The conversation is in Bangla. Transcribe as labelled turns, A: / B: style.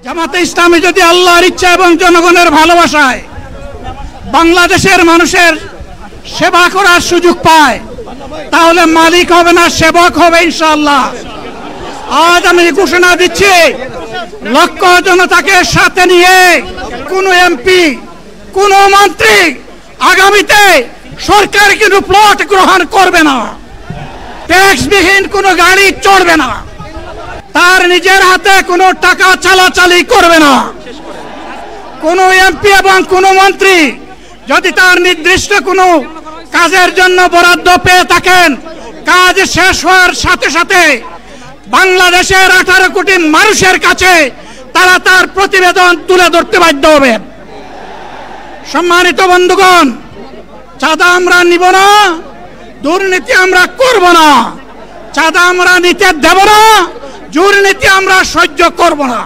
A: জামাতে ইসলামী যদি আল্লাহর ইচ্ছা এবং জনগণের ভালোবাসায় বাংলাদেশের মানুষের সেবা করার সুযোগ পায়, তাহলে মালিক হবে না, সেবক হবে ইনশাআল্লাহ। আজ আমি ঘোষণা দিচ্ছি, লক্ষ জনতাকে সাথে নিয়ে কোনো এমপি, কোনো মন্ত্রী আগামীতে সরকার কিন্তু প্লট গ্রহণ করবে না, ট্যাক্সবিহীন কোনো গাড়ি চড়বে না, তার নিজের হাতে কোনো টাকা চালাচালি করবে না। কোনো এমপি এবং কোনো মন্ত্রী যদি তার নির্দিষ্ট কোনো কাজের জন্য বরাদ্দ পেয়ে থাকেন, কাজ শেষ হওয়ার সাথে সাথে বাংলাদেশের 18 কোটি মানুষের কাছে তারা তার প্রতিবেদন তুলে ধরতে বাধ্য হবেন। সম্মানিত বন্ধুগণ, চাঁদা আমরা নিব না, দুর্নীতি আমরা করব না, চাঁদা আমরা নিতে দেব না, দুর্নীতি আমরা সহ্য করব না।